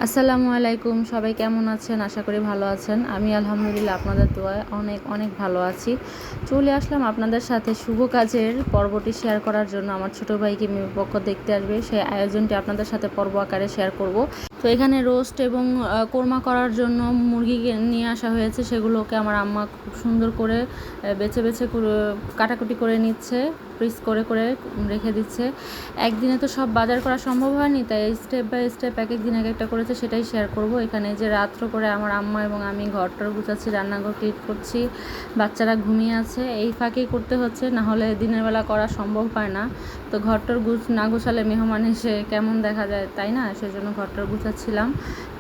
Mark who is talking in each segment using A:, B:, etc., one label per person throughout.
A: আসসালামু আলাইকুম, সবাই কেমন আছেন? আশা করি ভালো আছেন। আমি আলহামদুলিল্লাহ আপনাদের দোয়ায় অনেক অনেক ভালো আছি। চলে আসলাম আপনাদের সাথে শুভ কাজের পর্বটি শেয়ার করার জন্য। আমার ছোটো ভাইকে মেয়ে পক্ষ দেখতে আসবে, সেই আয়োজনটি আপনাদের সাথে পর্ব আকারে শেয়ার করব। তো এখানে রোস্ট এবং কোরমা করার জন্য মুরগি নিয়ে আসা হয়েছে। সেগুলোকে আমার আম্মা খুব সুন্দর করে বেছে বেছে কাটাকুটি করে নিচ্ছে, পিস করে করে রেখে দিচ্ছে। একদিনে তো সব বাজার করা সম্ভব হয়নি, তাই স্টেপ বাই স্টেপ এক এক দিন এক একটা করেছে, সেটাই শেয়ার করব। এখানে যে রাত্র করে আমার আম্মা এবং আমি ঘরটর গুছাচ্ছি, রান্নাঘর ক্লিন করছি, বাচ্চারা ঘুমিয়ে আছে, এই ফাঁকেই করতে হচ্ছে, না হলে দিনের বেলা করা সম্ভব হয় না। তো ঘরটর না গুছালে মেহমান এসে কেমন দেখা যায়, তাই না? সেজন্য ঘরটর গুছাচ্ছিলাম।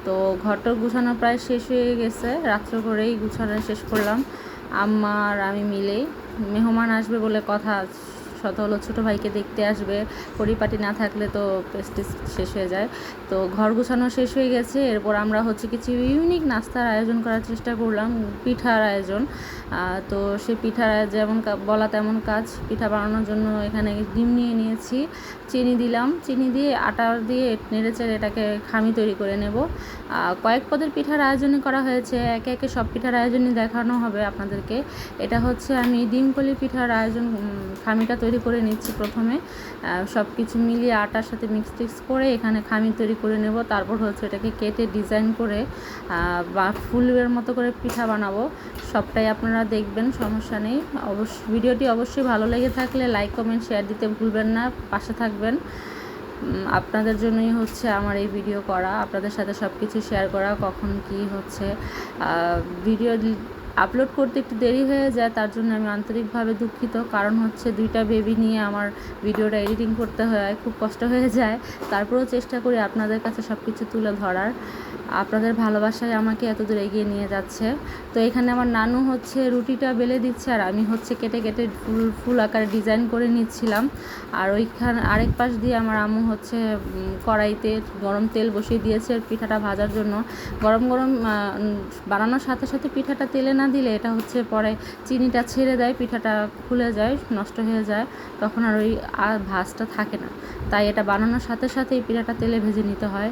A: তো ঘরটর গুছানো প্রায় শেষ হয়ে গেছে, রাত্র করেই গুছানো শেষ করলাম আম্মা আর আমি মিলেই। মেহমান আসবে বলে কথা, শত হলো ছোটো ভাইকে দেখতে আসবে, পরিপাটি না থাকলে তো প্রেস্টিজ শেষ হয়ে যায়। তো ঘর গোছানো শেষ হয়ে গেছে। এরপর আমরা কিছু ইউনিক নাস্তার আয়োজন করার চেষ্টা করলাম, পিঠার আয়োজন। তো সেই পিঠার যেমন বলা তেমন কাজ। পিঠা বানানোর জন্য এখানে ডিম নিয়ে নিয়েছি, চিনি দিলাম, চিনি দিয়ে আটা দিয়ে নেড়েচেড়ে এটাকে খামি তৈরি করে নেব। কয়েক পদের পিঠার আয়োজনই করা হয়েছে, একে একে সব পিঠার আয়োজনই দেখানো হবে আপনাদেরকে। এটা আমি ডিমকলি পিঠার আয়োজন, খামিটা তৈরি করে নিচ্ছি প্রথমে। সব কিছু মিলিয়ে আটার সাথে মিক্স করে এখানে খামি তৈরি করে নেব। তারপর এটাকে কেটে ডিজাইন করে বা ফুলের মতো করে পিঠা বানাবো। সবটাই আপনারা দেখবেন, সমস্যা নেই। ভিডিওটি অবশ্যই ভালো লেগে থাকলে লাইক কমেন্ট শেয়ার দিতে ভুলবেন না, পাশে থাকবেন। আপনাদের জন্যই আমার এই ভিডিও করা, আপনাদের সাথে সব কিছু শেয়ার করা। কখন কি ভিডিও আপলোড করতে একটু দেরি হয়ে যায়, তার জন্য আমি আন্তরিকভাবে দুঃখিত। কারণ দুইটা বেবি নিয়ে আমার ভিডিওটা এডিটিং করতে হয়, খুব কষ্ট হয়ে যায়। তারপরেও চেষ্টা করি আপনাদের কাছে সব কিছু তুলে ধরার। আপনাদের ভালোবাসায় আমাকে এতদূর এগিয়ে নিয়ে যাচ্ছে। তো এখানে আমার নানু রুটিটা বেলে দিচ্ছে, আর আমি কেটে কেটে ফুল আকারে ডিজাইন করে নিচ্ছিলাম। আর ওইখানে আরেক পাশ দিয়ে আমার আম্মু কড়াইতে গরম তেল বসিয়ে দিয়েছে পিঠাটা ভাজার জন্য। গরম গরম বানানোর সাথে সাথে পিঠাটা তেলে না দিলে এটা পরে চিনিটা ছেড়ে দেয়, পিঠাটা খুলে যায়, নষ্ট হয়ে যায়, তখন আর ভাজটা থাকে না। তাই এটা বানানোর সাথে সাথে এই পিঠাটা তেলে ভেজে নিতে হয়।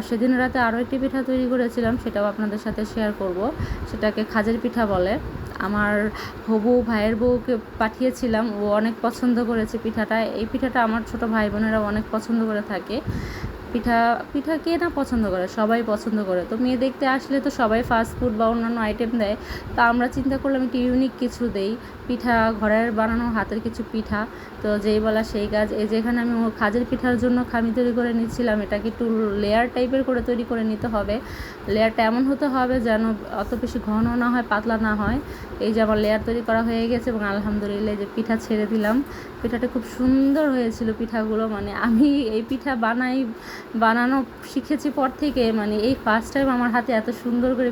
A: সেদিন রাতে আরও একটি পিঠা তৈরি করেছিলাম, সেটাও আপনাদের সাথে শেয়ার করব। সেটাকে খাজের পিঠা বলে। আমার হবু ভাইয়ের বউকে পাঠিয়েছিলাম, ও অনেক পছন্দ করেছে পিঠাটা। এই পিঠাটা আমার ছোটো ভাই বোনেরা অনেক পছন্দ করে থাকে। পিঠা কে না পছন্দ করে, সবাই পছন্দ করে। তো মেয়ে দেখতে আসলে তো সবাই ফাস্ট ফুড বা অন্যান্য আইটেম দেয়, তা আমরা চিন্তা করলাম একটু ইউনিক কিছু দেই, পিঠা, ঘরের বানানো হাতের কিছু পিঠা। তো যেই বলা সেই কাজ। এই যেখানে আমি খাজের পিঠার জন্য খামি তৈরি করে নিচ্ছিলাম, এটাকে একটু লেয়ার টাইপের করে তৈরি করে নিতে হবে। লেয়ারটা এমন হতে হবে যেন অত বেশি ঘন না হয়, পাতলা না হয়। এই যে আমার লেয়ার তৈরি করা হয়ে গেছে, এবং আলহামদুলিল্লাহ যে পিঠা ছেড়ে দিলাম। পিঠাটা খুব সুন্দর হয়েছিল পিঠাগুলো। আমি এই পিঠা বানানো শিখেছি পর থেকে, এই ফার্স্ট টাইম আমার হাতে এত সুন্দর করে